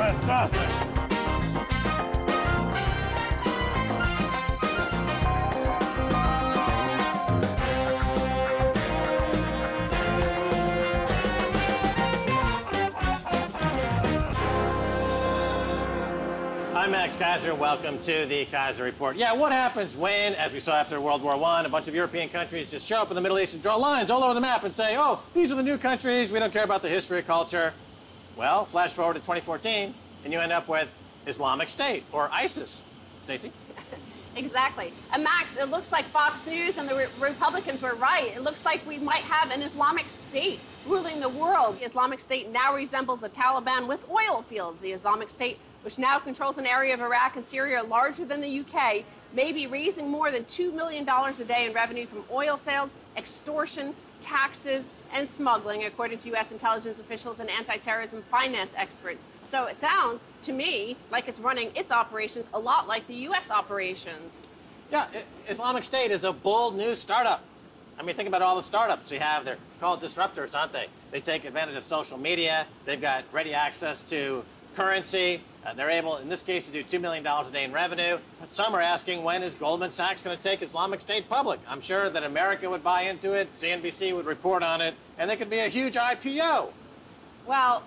Fantastic! I'm Max Keiser. Welcome to the Keiser Report. Yeah, what happens when, as we saw after World War I, a bunch of European countries just show up in the Middle East and draw lines all over the map and say, oh, these are the new countries, we don't care about the history or culture. Well, flash forward to 2014, and you end up with Islamic State, or ISIS. Stacey? Exactly. And Max, it looks like Fox News and the Republicans were right. It looks like we might have an Islamic State ruling the world. The Islamic State now resembles the Taliban with oil fields. The Islamic State, which now controls an area of Iraq and Syria larger than the UK, may be raising more than $2 million a day in revenue from oil sales, extortion, taxes, and smuggling, according to U.S. intelligence officials and anti-terrorism finance experts. So it sounds, to me, like it's running its operations a lot like the U.S. operations. Yeah, Islamic State is a bold new startup. I mean, think about all the startups you have. They're called disruptors, aren't they? They take advantage of social media. They've got ready access to currency. They're able, in this case, to do $2 million a day in revenue. But some are asking, when is Goldman Sachs going to take Islamic State public? I'm sure that America would buy into it, CNBC would report on it, and they could be a huge IPO. Well,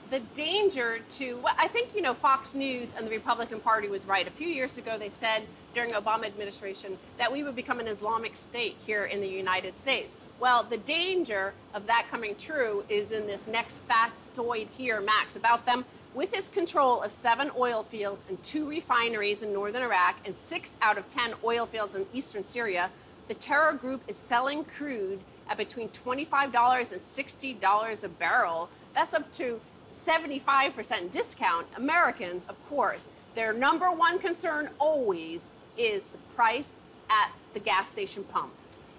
the danger to, I think, you know, Fox News and the Republican Party was right. A few years ago, they said during Obama administration that we would become an Islamic State here in the United States. Well, the danger of that coming true is in this next factoid here, Max, about them. With his control of 7 oil fields and 2 refineries in northern Iraq and 6 out of 10 oil fields in eastern Syria, the terror group is selling crude at between $25 and $60 a barrel. That's up to 75% discount. Americans, of course, their number one concern always is the price at the gas station pump.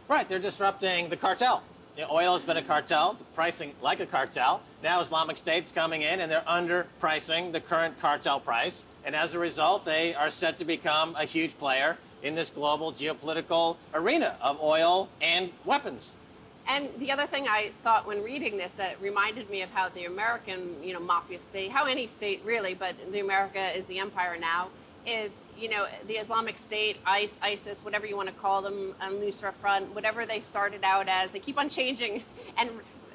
Right, they're disrupting the cartel. You know, oil has been a cartel, pricing like a cartel. Now Islamic State's coming in and they're underpricing the current cartel price. And as a result, they are set to become a huge player in this global geopolitical arena of oil and weapons. And the other thing I thought when reading this that reminded me of how the American, you know, mafia state, how any state really, but the America is the empire now, is, you know, the Islamic State, ISIS, whatever you want to call them, Nusra Front, whatever they started out as, they keep on changing and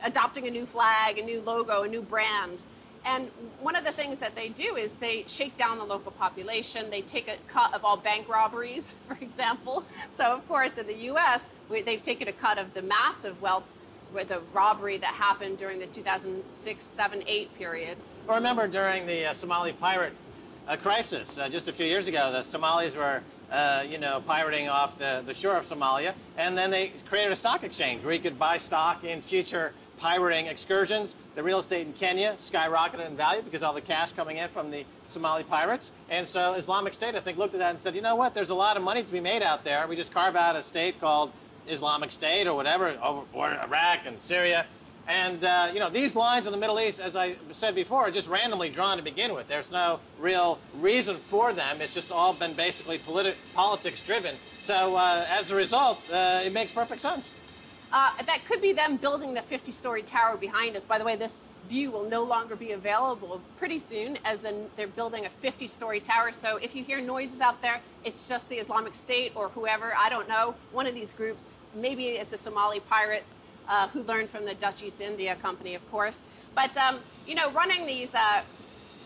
adopting a new flag, a new logo, a new brand. And one of the things that they do is they shake down the local population. They take a cut of all bank robberies, for example. So, of course, in the U.S., they've taken a cut of the massive wealth with the robbery that happened during the 2006, 7, 8 period. Well, remember during the Somali pirate crisis just a few years ago, the Somalis were, you know, pirating off the shore of Somalia, and then they created a stock exchange where you could buy stock in future pirating excursions. The real estate in Kenya skyrocketed in value because all the cash coming in from the Somali pirates. And so Islamic State, I think, looked at that and said, you know what, there's a lot of money to be made out there. We just carve out a state called Islamic State or whatever, or Iraq and Syria. And, you know, these lines in the Middle East, as I said before, are just randomly drawn to begin with. There's no real reason for them. It's just all been basically politics-driven. So as a result, it makes perfect sense. That could be them building the 50-story tower behind us. By the way, this view will no longer be available pretty soon, as in they're building a 50-story tower. So if you hear noises out there, it's just the Islamic State or whoever, I don't know, one of these groups. Maybe it's the Somali pirates who learned from the Dutch East India Company, of course. But, you know, running these,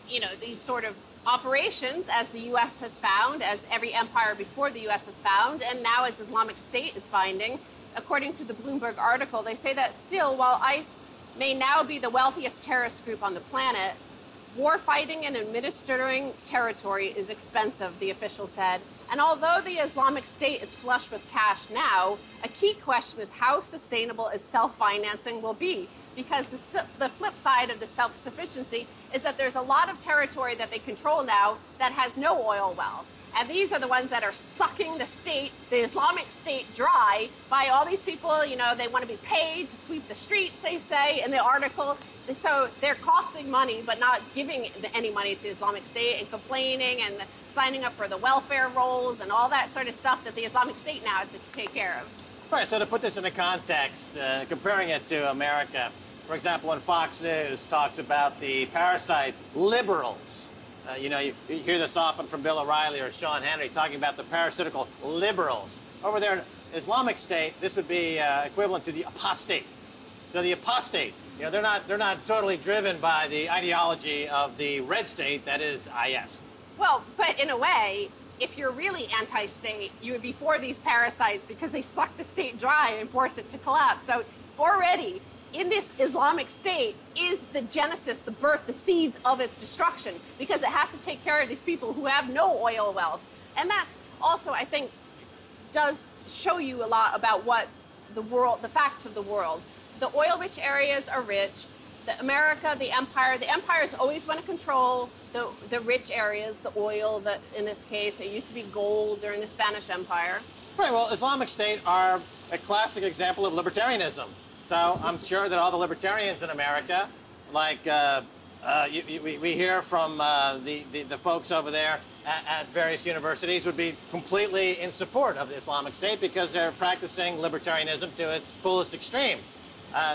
you know, these sort of operations, as the U.S. has found, as every empire before the U.S. has found, and now as Islamic State is finding, according to the Bloomberg article, they say that still, while ICE may now be the wealthiest terrorist group on the planet, war fighting and administering territory is expensive, the official said. And although the Islamic State is flush with cash now, a key question is how sustainable its self-financing will be. Because the flip side of the self-sufficiency is that there's a lot of territory that they control now that has no oil wealth. And these are the ones that are sucking the state, the Islamic State, dry by all these people. You know, they want to be paid to sweep the streets, they say in the article. So they're costing money, but not giving any money to Islamic State, and complaining and signing up for the welfare rolls and all that sort of stuff that the Islamic State now has to take care of. Right, so to put this into context, comparing it to America, For example, when Fox News talks about the parasite liberals, you know, you hear this often from Bill O'Reilly or Sean Hannity talking about the parasitical liberals. Over there in Islamic State, this would be equivalent to the apostate. So the apostate, you know, they're not totally driven by the ideology of the red state, that is IS. Well, but in a way, if you're really anti-state, you would be for these parasites because they suck the state dry and force it to collapse. So already, in this Islamic State is the genesis, the birth, the seeds of its destruction, because it has to take care of these people who have no oil wealth. And that's also, I think, does show you a lot about what the world, the facts of the world. The oil-rich areas are rich. The empires always want to control the rich areas, the oil, in this case, it used to be gold during the Spanish Empire. Right, well, Islamic State are a classic example of libertarianism. So I'm sure that all the libertarians in America, like we hear from the folks over there at various universities, would be completely in support of the Islamic State because they're practicing libertarianism to its fullest extreme.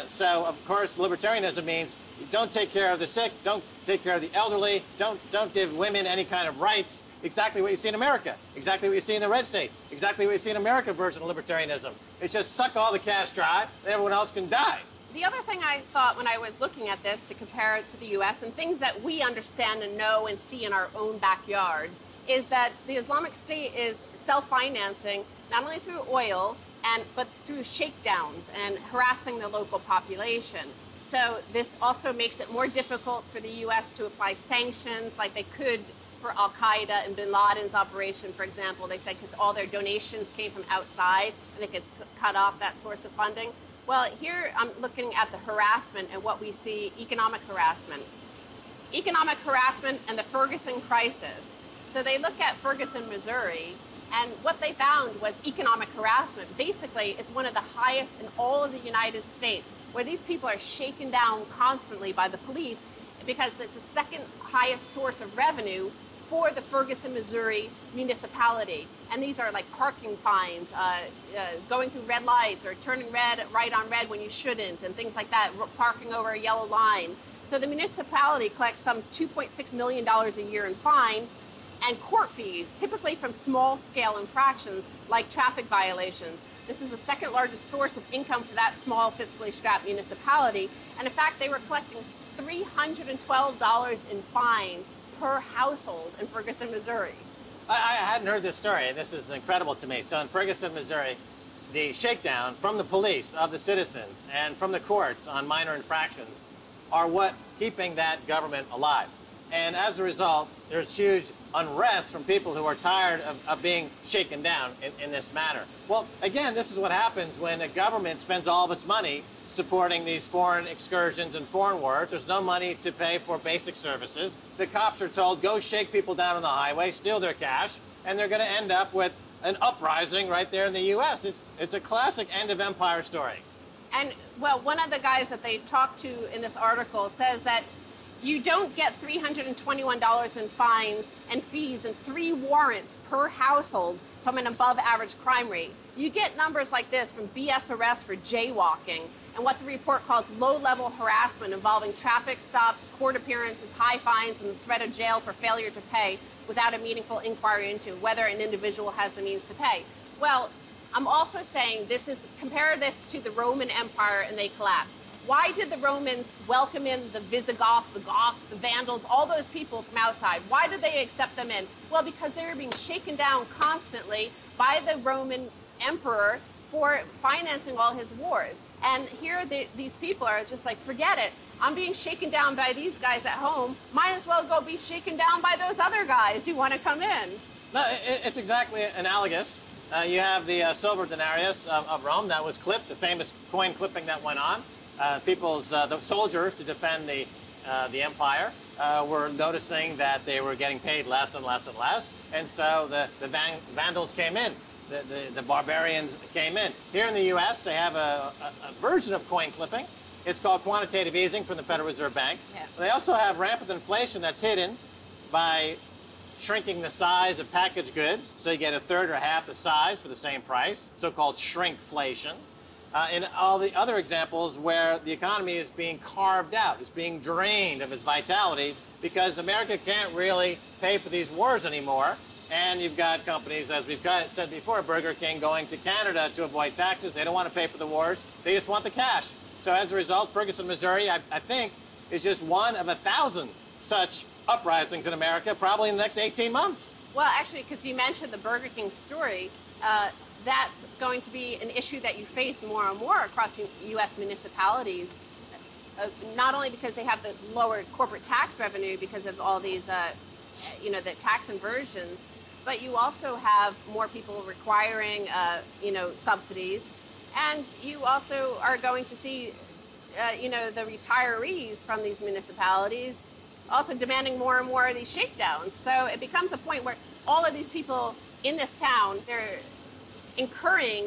So, of course, libertarianism means don't take care of the sick, don't take care of the elderly, don't give women any kind of rights. Exactly what you see in America, exactly what you see in the red states, exactly what you see in America version of libertarianism. It's just suck all the cash dry, and everyone else can die. The other thing I thought when I was looking at this to compare it to the U.S. and things that we understand and know and see in our own backyard is that the Islamic State is self-financing not only through oil, but through shakedowns and harassing the local population. So this also makes it more difficult for the U.S. to apply sanctions like they could for Al-Qaeda and bin Laden's operation, for example. They said because all their donations came from outside and they could cut off that source of funding. Well, here I'm looking at the harassment and what we see, economic harassment. Economic harassment and the Ferguson crisis. So they look at Ferguson, Missouri, and what they found was economic harassment. Basically, it's one of the highest in all of the United States, where these people are shaken down constantly by the police because it's the second highest source of revenue for the Ferguson, Missouri municipality. And these are like parking fines, going through red lights or turning right on red when you shouldn't, and things like that, parking over a yellow line. So the municipality collects some $2.6 million a year in fine and court fees, typically from small-scale infractions like traffic violations. This is the second largest source of income for that small, fiscally strapped municipality. And in fact, they were collecting $312 in fines per household in Ferguson, Missouri. I hadn't heard this story, and this is incredible to me. So in Ferguson, Missouri, the shakedown from the police of the citizens and from the courts on minor infractions are what keeping that government alive. And as a result, there's huge unrest from people who are tired of being shaken down in this manner. Well, again, this is what happens when a government spends all of its money supporting these foreign excursions and foreign wars. There's no money to pay for basic services. The cops are told, go shake people down on the highway, steal their cash, and they're going to end up with an uprising right there in the U.S. It's a classic end of empire story. And, well, one of the guys that they talked to in this article says that you don't get $321 in fines and fees and 3 warrants per household from an above-average crime rate. You get numbers like this from BS arrests for jaywalking and what the report calls low-level harassment involving traffic stops, court appearances, high fines, and the threat of jail for failure to pay without a meaningful inquiry into whether an individual has the means to pay. Well, I'm also saying compare this to the Roman Empire and they collapsed. Why did the Romans welcome in the Visigoths, the Goths, the Vandals, all those people from outside? Why did they accept them in? Well, because they were being shaken down constantly by the Roman emperor for financing all his wars. And here these people are just like, forget it. I'm being shaken down by these guys at home. Might as well go be shaken down by those other guys who want to come in. No, it's exactly analogous. You have the silver denarius of Rome that was clipped, the famous coin clipping that went on. The soldiers to defend the empire were noticing that they were getting paid less and less and less, and so the Vandals came in, the barbarians came in. Here in the U.S., they have a version of coin clipping. It's called quantitative easing from the Federal Reserve Bank. Yeah. They also have rampant inflation that's hidden by shrinking the size of packaged goods, so you get a third or half the size for the same price, so-called shrinkflation. in all the other examples where the economy is being carved out, is being drained of its vitality because America can't really pay for these wars anymore. And you've got companies, as we've said before, Burger King going to Canada to avoid taxes. They don't want to pay for the wars. They just want the cash. So as a result, Ferguson, Missouri, I think, is just one of 1,000 such uprisings in America, probably in the next 18 months. Well, actually, because you mentioned the Burger King story, that's going to be an issue that you face more and more across U.S. municipalities, not only because they have the lower corporate tax revenue because of all these, the tax inversions, but you also have more people requiring, subsidies. And you also are going to see, the retirees from these municipalities also demanding more and more of these shakedowns. So it becomes a point where all of these people in this town, they're incurring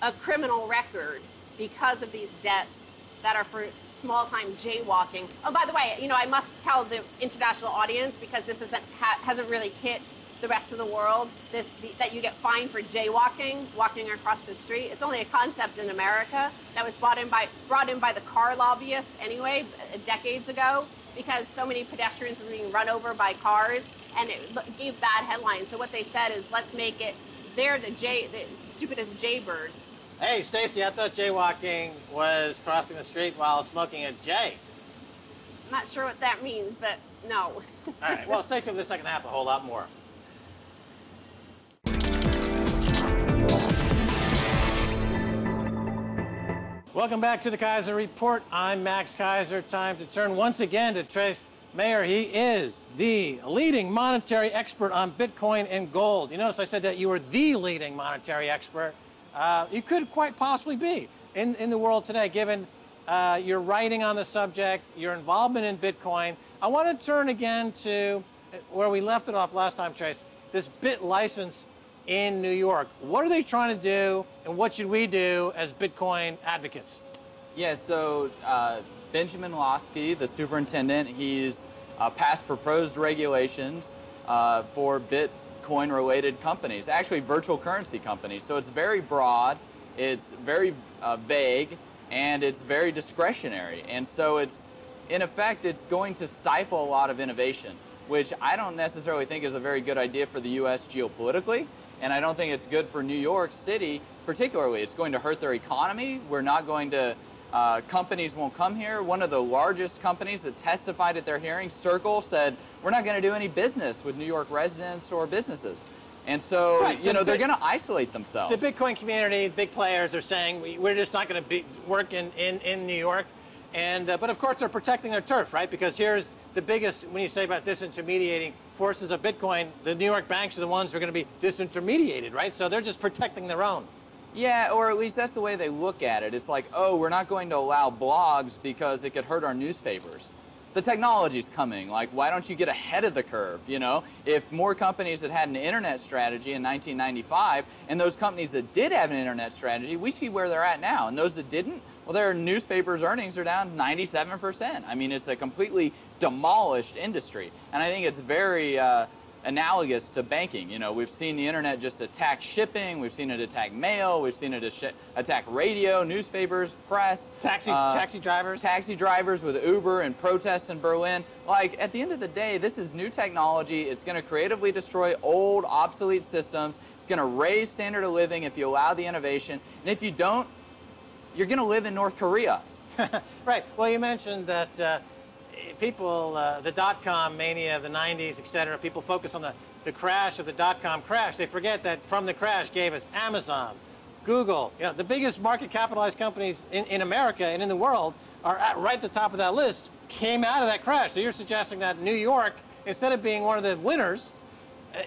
a criminal record because of these debts that are for small-time jaywalking. Oh, by the way, I must tell the international audience, because this hasn't really hit the rest of the world, that you get fined for jaywalking, walking across the street. It's only a concept in America that was brought in by the car lobbyists anyway, decades ago, because so many pedestrians were being run over by cars, and it gave bad headlines. So what they said is, let's make it, they're the stupid as a jaybird. Hey, Stacy, I thought jaywalking was crossing the street while smoking a J. I'm not sure what that means, but no. All right, well, stay tuned for the second half, a whole lot more. Welcome back to the Keiser Report. I'm Max Keiser. Time to turn once again to Trace Mayer. He is the leading monetary expert on Bitcoin and gold. You notice I said that you were the leading monetary expert. You could quite possibly be in the world today, given your writing on the subject, your involvement in Bitcoin. I want to turn again to where we left it off last time, Trace, this Bit license in New York. What are they trying to do, and what should we do as Bitcoin advocates? Yeah, so Benjamin Losky, the superintendent, he's passed proposed regulations for Bitcoin-related companies, actually virtual currency companies. So it's very broad, it's very vague, and it's very discretionary. And so in effect, it's going to stifle a lot of innovation, which I don't necessarily think is a very good idea for the U.S. geopolitically. And I don't think it's good for New York City particularly. It's going to hurt their economy. We're not going to, companies won't come here. One of the largest companies that testified at their hearing, Circle, said, we're not going to do any business with New York residents or businesses. And so, right, so they're going to isolate themselves. The Bitcoin community, big players are saying, we're just not going to work in New York. And, but of course, they're protecting their turf, right? Because here's the biggest, when you say about disintermediating forces of Bitcoin, the New York banks are the ones who are going to be disintermediated, right? So they're just protecting their own. Yeah, or at least that's the way they look at it. It's like, oh, we're not going to allow blogs because it could hurt our newspapers. The technology's coming. Like, why don't you get ahead of the curve, If more companies had an internet strategy in 1995, and those companies that did have an internet strategy, we see where they're at now. And those that didn't, well, their newspapers' earnings are down 97%. I mean, it's a completely demolished industry. And I think it's very analogous to banking. We've seen the internet just attack shipping, we've seen it attack mail, we've seen it attack radio, newspapers, press. Taxi drivers. Taxi drivers with Uber and protests in Berlin. Like, at the end of the day, this is new technology. It's going to creatively destroy old, obsolete systems. It's going to raise standard of living if you allow the innovation. And if you don't, you're going to live in North Korea. Right. Well, you mentioned that people, the dot-com mania of the 90s, et cetera, people focus on the crash of the dot-com crash. They forget that from the crash gave us Amazon, Google. The biggest market capitalized companies in America and in the world are right at the top of that list, came out of that crash. So you're suggesting that New York, instead of being one of the winners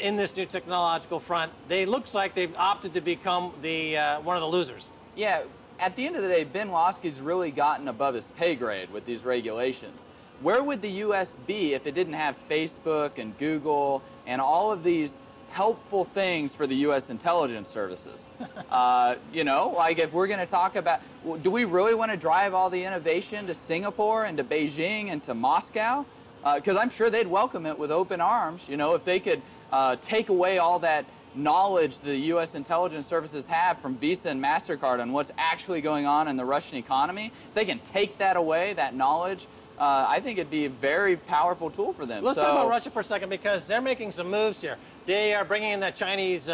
in this new technological front, looks like they've opted to become one of the losers. Yeah. At the end of the day, Ben Losky's really gotten above his pay grade with these regulations. Where would the U.S. be if it didn't have Facebook and Google and all of these helpful things for the U.S. intelligence services? Like if we're going to talk about, do we really want to drive all the innovation to Singapore and to Beijing and to Moscow? Because I'm sure they'd welcome it with open arms, if they could take away all that knowledge the U.S. intelligence services have from Visa and MasterCard on what's actually going on in the Russian economy, if they can take that away, that knowledge, I think it'd be a very powerful tool for them. Let's talk about Russia for a second, because they're making some moves here. They are bringing in that Chinese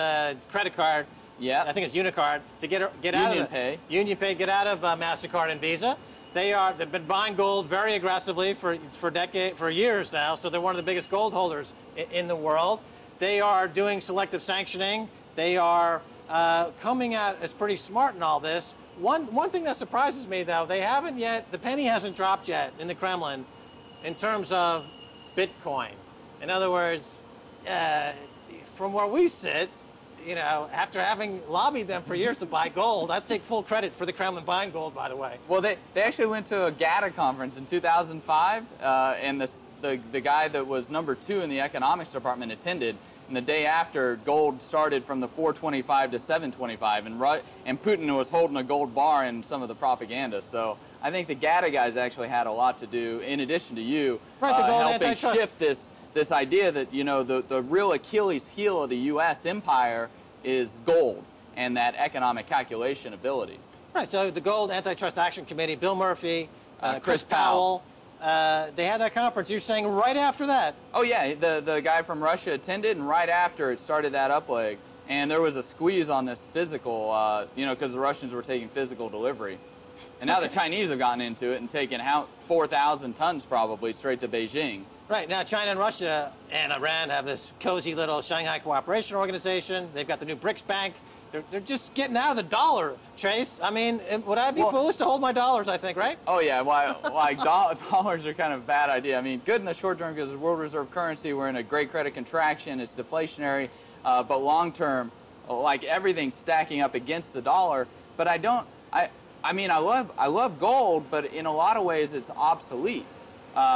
credit card. Yeah. I think it's Unicard to get out of UnionPay, get out of MasterCard and Visa. They've been buying gold very aggressively for years now, so they're one of the biggest gold holders in the world. They are doing selective sanctioning. They are coming at as pretty smart in all this. One thing that surprises me, though, they haven't yet, the penny hasn't dropped yet in the Kremlin in terms of Bitcoin. In other words, from where we sit, you know, after having lobbied them for years to buy gold, I take full credit for the Kremlin buying gold, by the way. Well, they actually went to a GATA conference in 2005, and the guy that was #2 in the economics department attended. And the day after, gold started from the 425 to 725, and Putin was holding a gold bar in some of the propaganda. So I think the GATA guys actually had a lot to do, in addition to you, helping shift this idea that, you know, the real Achilles heel of the U.S. empire is gold and that economic calculation ability. Right, so the Gold Antitrust Action Committee, Bill Murphy, Chris Powell, they had that conference. You're saying right after that? Oh yeah, the guy from Russia attended, and right after it started that up leg. And there was a squeeze on this physical, you know, because the Russians were taking physical delivery. And now the Chinese have gotten into it and taken out 4,000 tons probably straight to Beijing. Right, now China and Russia and Iran have this cozy little Shanghai Cooperation Organization. They've got the new BRICS Bank. They're just getting out of the dollar, Chase. I mean, would I be foolish to hold my dollars, I think, right? Oh, yeah. Why dollars are kind of a bad idea. I mean, good in the short term because it's world reserve currency. We're in a great credit contraction. It's deflationary. But long term, like everything's stacking up against the dollar. But I mean, I love gold, but in a lot of ways it's obsolete.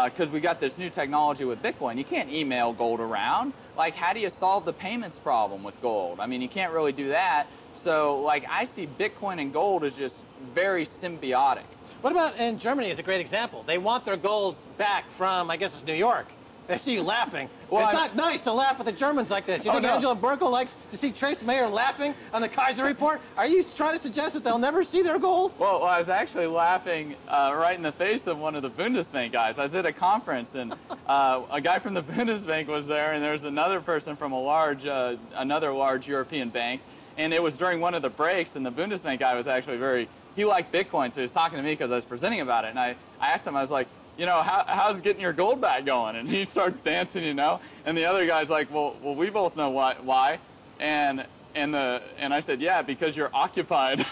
Because we got this new technology with Bitcoin. You can't email gold around. Like, how do you solve the payments problem with gold? I mean, you can't really do that. So, like, I see Bitcoin and gold as just very symbiotic. What about in Germany is a great example. They want their gold back from, I guess it's New York. I see you laughing. Well, it's not nice to laugh at the Germans like this. You think Angela Merkel likes to see Trace Mayer laughing on the Keiser report? Are you trying to suggest that they'll never see their gold? Well, I was actually laughing right in the face of one of the Bundesbank guys. I was at a conference, and a guy from the Bundesbank was there, and there was another person from another large European bank. And it was during one of the breaks, and the Bundesbank guy was actually he liked Bitcoin, so he was talking to me because I was presenting about it. And I asked him, I was like, you know, how's getting your gold back going? And he starts dancing, you know, and the other guy's like, well, we both know why. And I said, yeah, because you're occupied.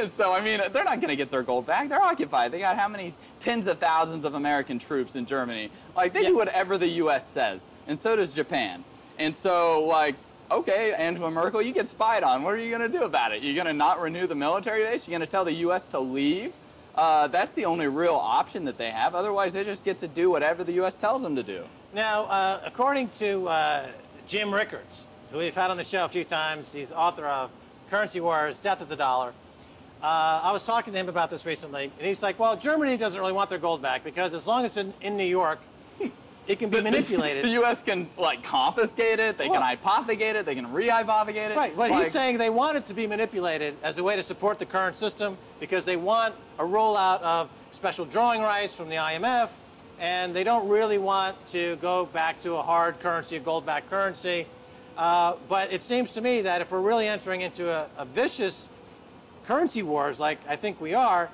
So, I mean, they're not going to get their gold back. They're occupied. They got how many tens of thousands of American troops in Germany? Like, they do whatever the U.S. says, and so does Japan. And so, like, okay, Angela Merkel, you get spied on. What are you going to do about it? You're going to not renew the military base? You're going to tell the U.S. to leave? That's the only real option that they have. Otherwise, they just get to do whatever the U.S. tells them to do. Now, according to Jim Rickards, who we've had on the show a few times, he's author of Currency Wars, Death of the Dollar. I was talking to him about this recently, and he's like, well, Germany doesn't really want their gold back because as long as it's in New York, it can be manipulated. The U.S. can, like, confiscate it, they can hypothecate it, they can re-hypothecate it. Right, but he's saying they want it to be manipulated as a way to support the current system because they want a rollout of special drawing rights from the IMF, and they don't really want to go back to a hard currency, a gold-backed currency. But it seems to me that if we're really entering into a vicious currency wars like I think we are,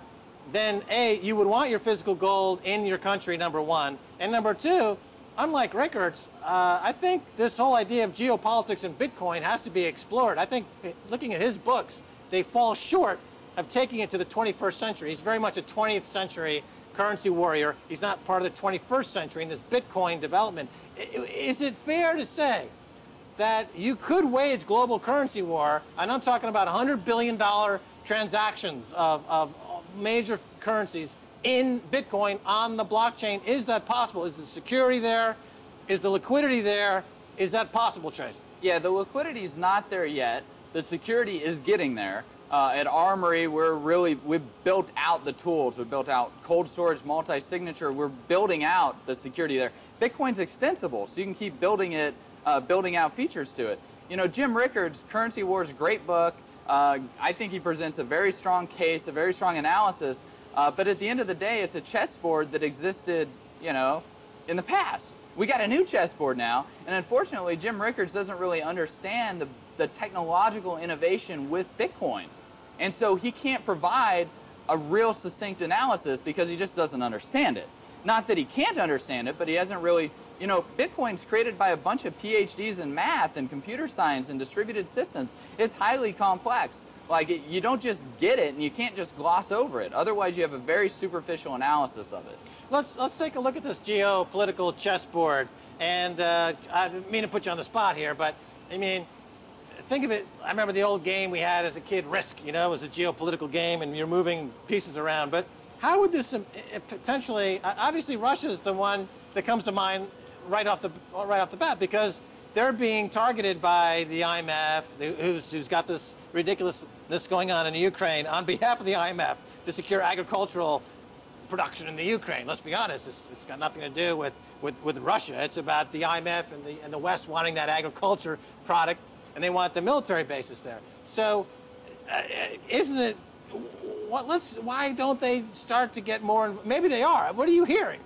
then A, you would want your physical gold in your country, number one. And number two, unlike Rickards, I think this whole idea of geopolitics and Bitcoin has to be explored. I think looking at his books, they fall short of taking it to the 21st century. He's very much a 20th century currency warrior. He's not part of the 21st century in this Bitcoin development. Is it fair to say that you could wage global currency war, and I'm talking about $100 billion transactions of major currencies in Bitcoin on the blockchain? Is that possible? Is the security there? Is the liquidity there? Is that possible, Trace? Yeah, the liquidity is not there yet. The security is getting there. At Armory, we've built out the tools. We've built out cold storage, multi-signature. We're building out the security there. Bitcoin's extensible, so you can keep building it, building out features to it. you know, Jim Rickards' Currency Wars, great book. I think he presents a very strong case, a very strong analysis. But at the end of the day, it's a chessboard that existed, you know, in the past. We got a new chessboard now, and unfortunately, Jim Rickards doesn't really understand the technological innovation with Bitcoin. And so he can't provide a real succinct analysis because he just doesn't understand it. Not that he can't understand it, but he hasn't really, you know, Bitcoin's created by a bunch of PhDs in math and computer science and distributed systems. It's highly complex. Like, you don't just get it and you can't just gloss over it. Otherwise, you have a very superficial analysis of it. Let's take a look at this geopolitical chessboard. And I didn't mean to put you on the spot here, but I mean, think of it, I remember the old game we had as a kid, Risk, you know, it was a geopolitical game and you're moving pieces around. But how would this potentially, obviously Russia's the one that comes to mind right off the bat, because they're being targeted by the IMF, who's got this ridiculousness going on in the Ukraine on behalf of the IMF to secure agricultural production in the Ukraine. Let's be honest, it's got nothing to do with Russia. It's about the IMF and the West wanting that agriculture product, and they want the military bases there. So, isn't it? Why don't they start to get more? Maybe they are. What are you hearing?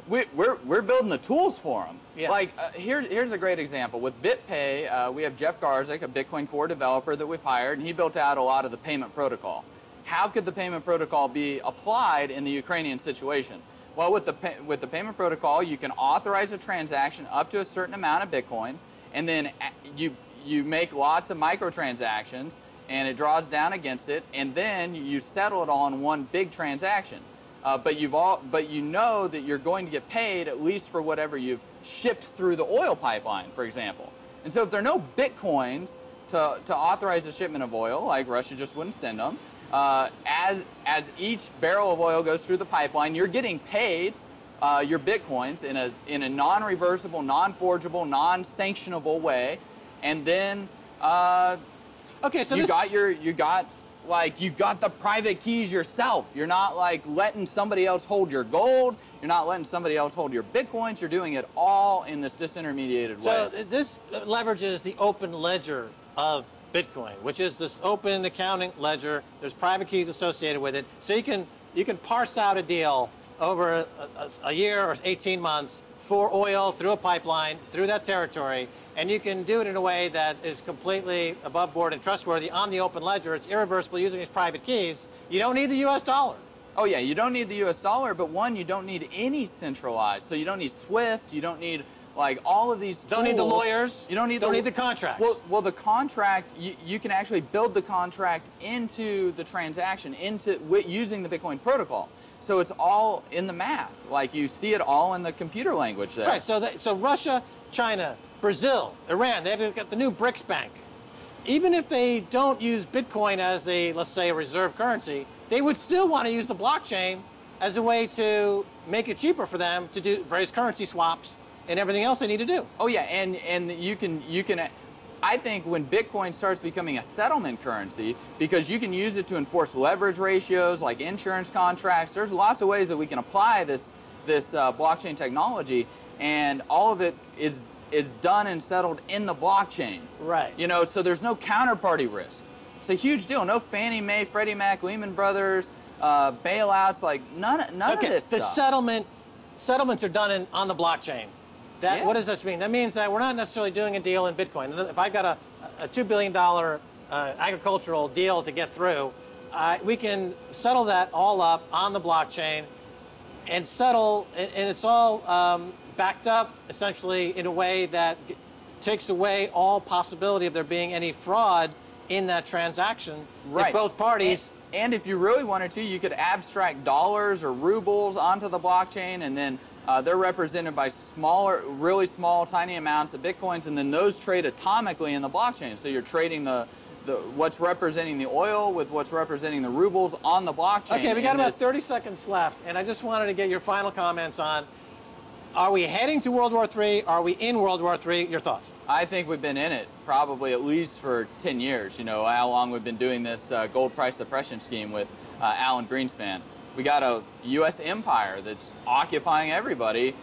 We're building the tools for them. Yeah. Like, here's a great example. With BitPay, we have Jeff Garzik, a Bitcoin Core developer that we've hired, and he built out a lot of the payment protocol. How could the payment protocol be applied in the Ukrainian situation? Well, with the payment protocol, you can authorize a transaction up to a certain amount of Bitcoin, and then you make lots of microtransactions, and it draws down against it, and then you settle it all in one big transaction. But you know that you're going to get paid at least for whatever you've shipped through the oil pipeline, for example. And so if there are no Bitcoins to authorize a shipment of oil, like Russia just wouldn't send them, as each barrel of oil goes through the pipeline, you're getting paid your Bitcoins in a non-reversible, non-forgeable, non-sanctionable way, and then okay, so you got the private keys yourself. You're not like letting somebody else hold your gold. You're not letting somebody else hold your Bitcoins. You're doing it all in this disintermediated way. So this leverages the open ledger of Bitcoin, which is this open accounting ledger. There's private keys associated with it. So you can parse out a deal over a year or 18 months for oil through a pipeline, through that territory, and you can do it in a way that is completely above board and trustworthy on the open ledger. It's irreversible using these private keys. You don't need the US dollar. Oh yeah, you don't need the US dollar, but one, you don't need any centralized. So you don't need SWIFT, you don't need like all of these tools. Don't need the lawyers. You don't need the contracts. Well, the contract, you can actually build the contract into the transaction, using the Bitcoin protocol. So it's all in the math. Like, you see it all in the computer language there. Right, so Russia, China, Brazil, Iran, they've got the new BRICS bank. Even if they don't use Bitcoin as let's say, a reserve currency, they would still want to use the blockchain as a way to make it cheaper for them to do various currency swaps and everything else they need to do. Oh yeah, and you can. I think when Bitcoin starts becoming a settlement currency, because you can use it to enforce leverage ratios like insurance contracts. There's lots of ways that we can apply this blockchain technology, and all of it is done and settled in the blockchain. Right. You know, so there's no counterparty risk. It's a huge deal. No Fannie Mae, Freddie Mac, Lehman Brothers, bailouts, like none of this stuff. Settlements are done on the blockchain. What does this mean? That means that we're not necessarily doing a deal in Bitcoin. If I've got a $2 billion agricultural deal to get through, we can settle that all up on the blockchain and settle, and it's all backed up essentially in a way that takes away all possibility of there being any fraud in that transaction. Right. If both parties. And if you really wanted to, you could abstract dollars or rubles onto the blockchain, and then they're represented by really small, tiny amounts of Bitcoins, and then those trade atomically in the blockchain. So you're trading what's representing the oil with what's representing the rubles on the blockchain. Okay, we got about 30 seconds left, and I just wanted to get your final comments on, are we heading to World War III? Are we in World War III? Your thoughts? I think we've been in it probably at least for 10 years. You know, how long we've been doing this gold price suppression scheme with Alan Greenspan. We got a U.S. empire that's occupying everybody,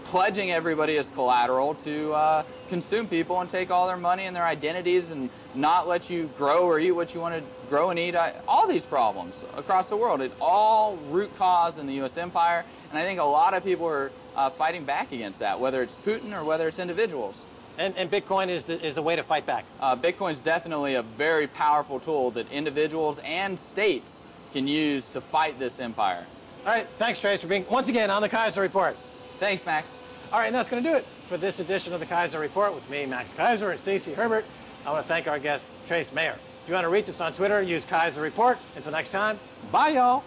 pledging everybody as collateral to consume people and take all their money and their identities and not let you grow or eat what you want to grow and eat. All these problems across the world, it all root cause in the U.S. empire, and I think a lot of people are fighting back against that, whether it's Putin or whether it's individuals. And Bitcoin is the way to fight back. Bitcoin is definitely a very powerful tool that individuals and states can use to fight this empire. All right, thanks, Trace, for being once again on the Keiser Report. Thanks, Max. All right, and that's going to do it for this edition of the Keiser Report with me, Max Keiser, and Stacey Herbert. I want to thank our guest, Trace Mayer. If you want to reach us on Twitter, use Keiser Report. Until next time, bye, y'all.